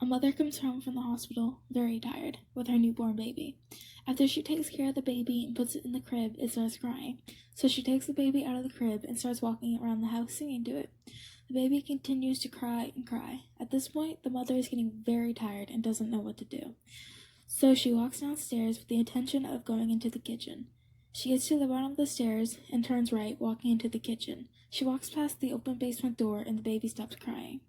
A mother comes home from the hospital, very tired, with her newborn baby. After she takes care of the baby and puts it in the crib, it starts crying. So she takes the baby out of the crib and starts walking around the house singing to it. The baby continues to cry and cry. At this point, the mother is getting very tired and doesn't know what to do. So she walks downstairs with the intention of going into the kitchen. She gets to the bottom of the stairs and turns right, walking into the kitchen. She walks past the open basement door and the baby stops crying.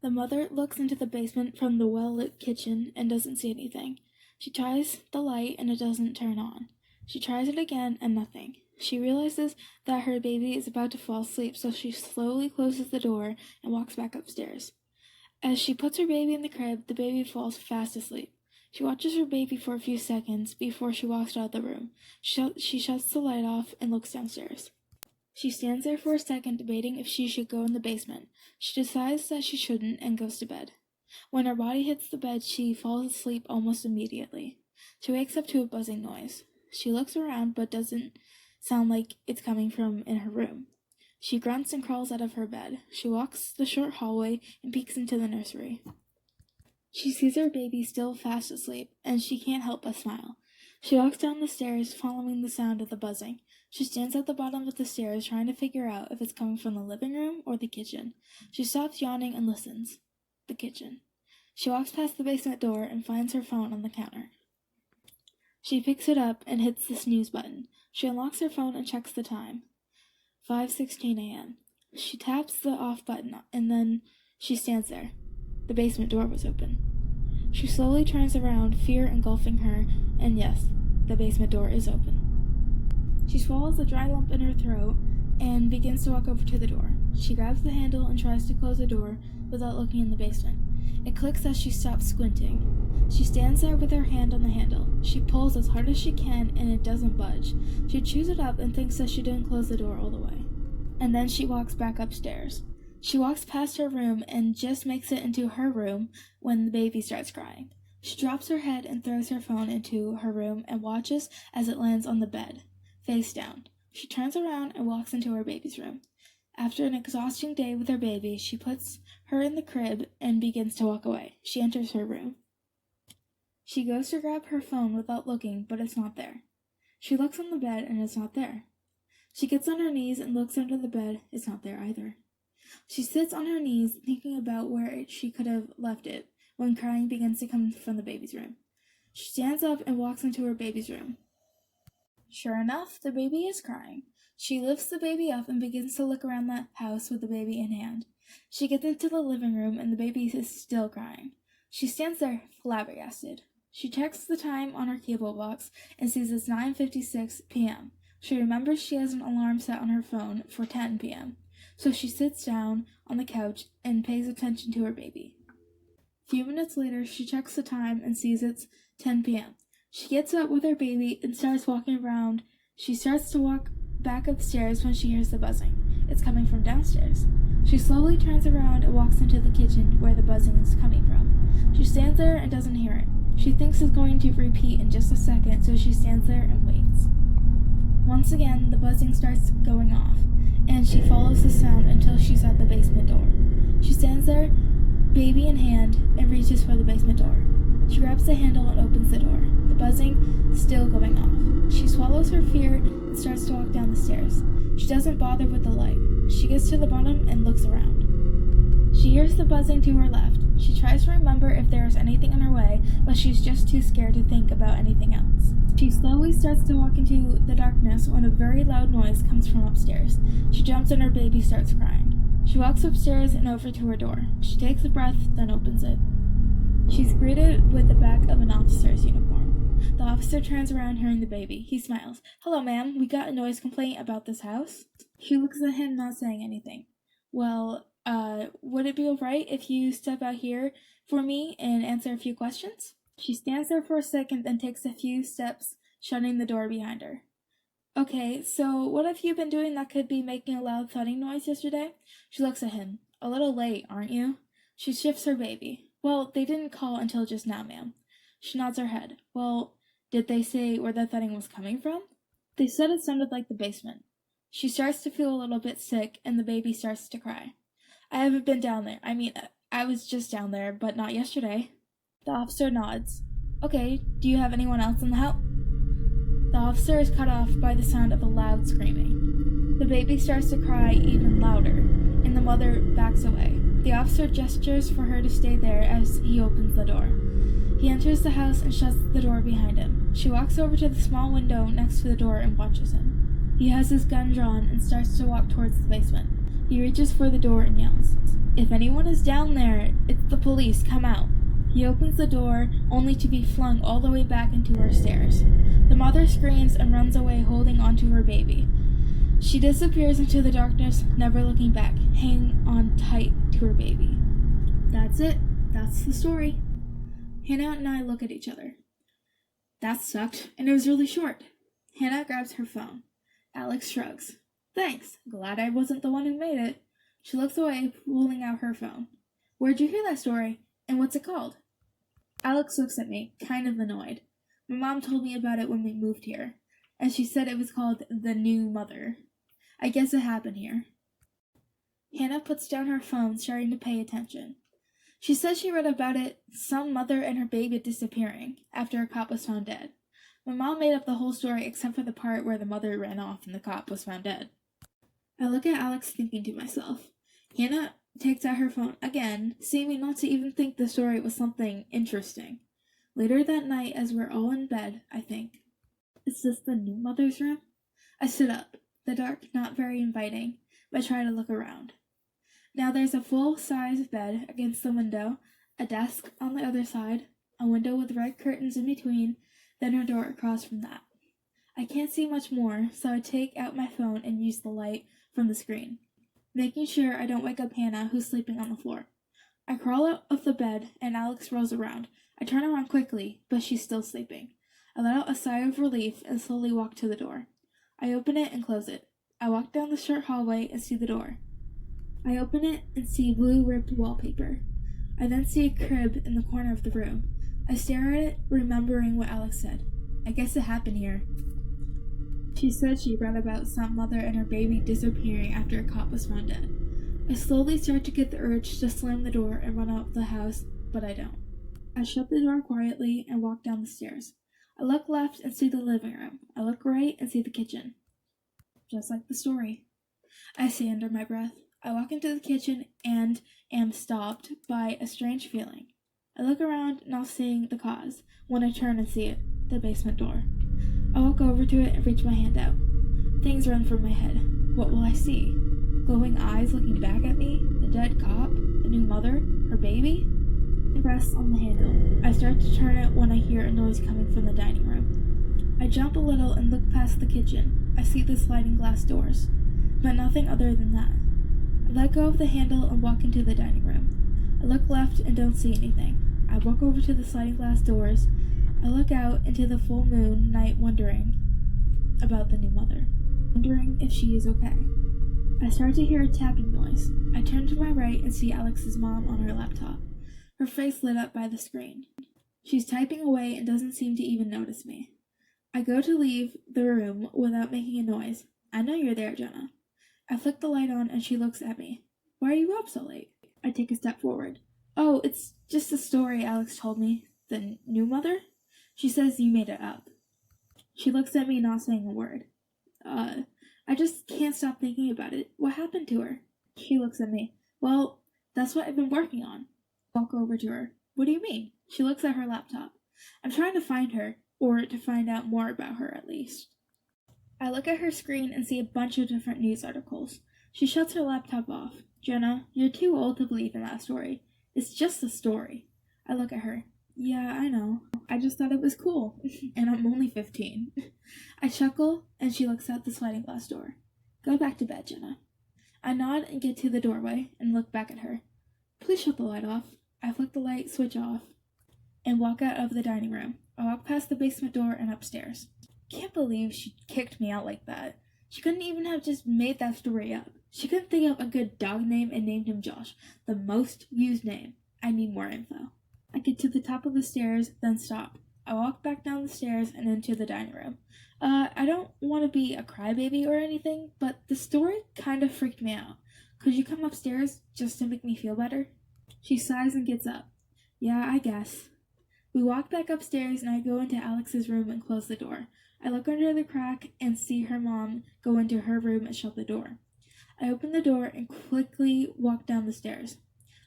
The mother looks into the basement from the well-lit kitchen and doesn't see anything. She tries the light and it doesn't turn on. She tries it again and nothing. She realizes that her baby is about to fall asleep, so she slowly closes the door and walks back upstairs. As she puts her baby in the crib, the baby falls fast asleep. She watches her baby for a few seconds before she walks out of the room. She shuts the light off and looks downstairs. She stands there for a second debating if she should go in the basement. She decides that she shouldn't and goes to bed. When her body hits the bed, she falls asleep almost immediately. She wakes up to a buzzing noise. She looks around but doesn't sound like it's coming from in her room. She grunts and crawls out of her bed. She walks the short hallway and peeks into the nursery. She sees her baby still fast asleep, and she can't help but smile. She walks down the stairs, following the sound of the buzzing. She stands at the bottom of the stairs, trying to figure out if it's coming from the living room or the kitchen. She stops yawning and listens. The kitchen. She walks past the basement door and finds her phone on the counter. She picks it up and hits the snooze button. She unlocks her phone and checks the time. 5:16 a.m. She taps the off button and then she stands there. The basement door was open. She slowly turns around, fear engulfing her, and yes, the basement door is open. She swallows a dry lump in her throat and begins to walk over to the door. She grabs the handle and tries to close the door without looking in the basement. It clicks as she stops squinting. She stands there with her hand on the handle. She pulls as hard as she can and it doesn't budge. She chews it up and thinks that she didn't close the door all the way. And then she walks back upstairs. She walks past her room and just makes it into her room when the baby starts crying. She drops her head and throws her phone into her room and watches as it lands on the bed, face down. She turns around and walks into her baby's room. After an exhausting day with her baby, she puts her in the crib and begins to walk away. She enters her room. She goes to grab her phone without looking, but it's not there. She looks on the bed and it's not there. She gets on her knees and looks under the bed. It's not there either. She sits on her knees, thinking about where she could have left it, when crying begins to come from the baby's room. She stands up and walks into her baby's room. Sure enough, the baby is crying. She lifts the baby up and begins to look around the house with the baby in hand. She gets into the living room and the baby is still crying. She stands there, flabbergasted. She checks the time on her cable box and sees it's 9:56 p.m. She remembers she has an alarm set on her phone for 10 p.m. So she sits down on the couch and pays attention to her baby. A few minutes later, she checks the time and sees it's 10 p.m. She gets up with her baby and starts walking around. She starts to walk back upstairs when she hears the buzzing. It's coming from downstairs. She slowly turns around and walks into the kitchen where the buzzing is coming from. She stands there and doesn't hear it. She thinks it's going to repeat in just a second, so she stands there and waits. Once again, the buzzing starts going off, and she follows the sound until she's at the basement door. She stands there, baby in hand, and reaches for the basement door. She grabs the handle and opens the door, the buzzing still going off. She swallows her fear and starts to walk down the stairs. She doesn't bother with the light. She gets to the bottom and looks around. She hears the buzzing to her left. She tries to remember if there is anything in her way, but she's just too scared to think about anything else. She slowly starts to walk into the darkness when a very loud noise comes from upstairs. She jumps and her baby starts crying. She walks upstairs and over to her door. She takes a breath, then opens it. She's greeted with the back of an officer's uniform. The officer turns around hearing the baby. He smiles. "Hello, ma'am. We got a noise complaint about this house." She looks at him, not saying anything. "Well, would it be alright if you step out here for me and answer a few questions?" She stands there for a second, then takes a few steps, shutting the door behind her. "Okay, so what have you been doing that could be making a loud thudding noise yesterday?" She looks at him. "A little late, aren't you?" She shifts her baby. "Well, they didn't call until just now, ma'am." She nods her head. "Well, did they say where the thudding was coming from?" "They said it sounded like the basement." She starts to feel a little bit sick, and the baby starts to cry. "I haven't been down there. I was just down there, but not yesterday. The officer nods. Okay, do you have anyone else in the house? The officer is cut off by the sound of a loud screaming. The baby starts to cry even louder, and the mother backs away. The officer gestures for her to stay there as he opens the door. He enters the house and shuts the door behind him. She walks over to the small window next to the door and watches him. He has his gun drawn and starts to walk towards the basement. He reaches for the door and yells, "If anyone is down there, it's the police, come out." He opens the door, only to be flung all the way back into her stairs. The mother screams and runs away holding onto her baby. She disappears into the darkness, never looking back, hanging on tight to her baby. That's it. That's the story. Hannah and I look at each other. That sucked, and it was really short. Hannah grabs her phone. Alex shrugs. Thanks. Glad I wasn't the one who made it. She looks away, pulling out her phone. Where'd you hear that story? And what's it called? Alex looks at me, kind of annoyed. My mom told me about it when we moved here, and she said it was called The New Mother. I guess it happened here. Hannah puts down her phone, starting to pay attention. She says she read about it, some mother and her baby disappearing after a cop was found dead. My mom made up the whole story except for the part where the mother ran off and the cop was found dead. I look at Alex thinking to myself. Hannah takes out her phone again, seeming not to even think the story was something interesting. Later that night, as we're all in bed, I think, is this the new mother's room? I sit up, the dark not very inviting, but try to look around. Now there's a full-size bed against the window, a desk on the other side, a window with red curtains in between, then her door across from that. I can't see much more, so I take out my phone and use the light from the screen, making sure I don't wake up Hannah, who's sleeping on the floor. I crawl out of the bed, and Alex rolls around. I turn around quickly, but she's still sleeping. I let out a sigh of relief and slowly walk to the door. I open it and close it. I walk down the short hallway and see the door. I open it and see blue ribbed wallpaper. I then see a crib in the corner of the room. I stare at it, remembering what Alex said. I guess it happened here. She said she read about some mother and her baby disappearing after a cop was found dead. I slowly start to get the urge to slam the door and run out of the house, but I don't. I shut the door quietly and walk down the stairs. I look left and see the living room. I look right and see the kitchen. Just like the story. I say under my breath. I walk into the kitchen and am stopped by a strange feeling. I look around, not seeing the cause, when I turn and see it, the basement door. I walk over to it and reach my hand out. Things run through my head. What will I see? Glowing eyes looking back at me? The dead cop? The new mother? Her baby? It rests on the handle. I start to turn it when I hear a noise coming from the dining room. I jump a little and look past the kitchen. I see the sliding glass doors, but nothing other than that. I let go of the handle and walk into the dining room. I look left and don't see anything. I walk over to the sliding glass doors. I look out into the full moon night wondering about the new mother, wondering if she is okay. I start to hear a tapping noise. I turn to my right and see Alex's mom on her laptop, her face lit up by the screen. She's typing away and doesn't seem to even notice me. I go to leave the room without making a noise. I know you're there, Jenna. I flick the light on and she looks at me. Why are you up so late? I take a step forward. Oh, it's just a story Alex told me. The new mother? She says you made it up. She looks at me, not saying a word. I just can't stop thinking about it. What happened to her? She looks at me. Well, that's what I've been working on. Walk over to her. What do you mean? She looks at her laptop. I'm trying to find her, or to find out more about her at least. I look at her screen and see a bunch of different news articles. She shuts her laptop off. Jenna, you're too old to believe in that story. It's just a story. I look at her. Yeah, I know. I just thought it was cool. And I'm only 15. I chuckle, and she looks out the sliding glass door. Go back to bed, Jenna. I nod and get to the doorway and look back at her. Please shut the light off. I flick the light switch off and walk out of the dining room. I walk past the basement door and upstairs. Can't believe she kicked me out like that. She couldn't even have just made that story up. She couldn't think of a good dog name and named him Josh, the most used name. I need more info. I get to the top of the stairs, then stop. I walk back down the stairs and into the dining room. I don't want to be a crybaby or anything, but the story kind of freaked me out. Could you come upstairs just to make me feel better? She sighs and gets up. Yeah, I guess. We walk back upstairs and I go into Alex's room and close the door. I look under the crack and see her mom go into her room and shut the door. I open the door and quickly walk down the stairs.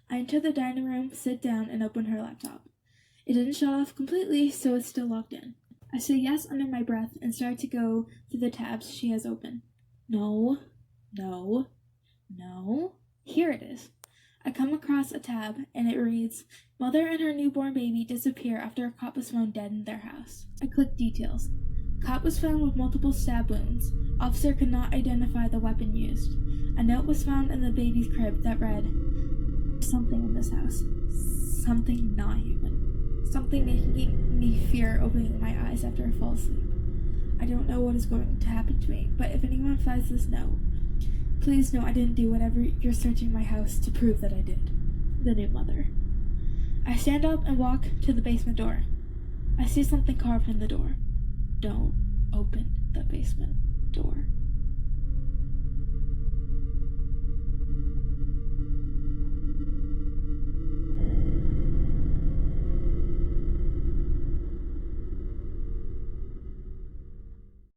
I enter the dining room, sit down, and open her laptop. It didn't shut off completely, so it's still logged in. I say yes under my breath and start to go through the tabs she has open. No. Here it is. I come across a tab, and it reads, Mother and her newborn baby disappear after a cop was found dead in their house. I click details. Cop was found with multiple stab wounds. Officer could not identify the weapon used. A note was found in the baby's crib that read, something in this house. Something not human. Something making me fear opening my eyes after I fall asleep. I don't know what is going to happen to me, but if anyone finds this note, please know I didn't do whatever you're searching my house to prove that I did. The new mother. I stand up and walk to the basement door. I see something carved in the door. Don't open the basement door.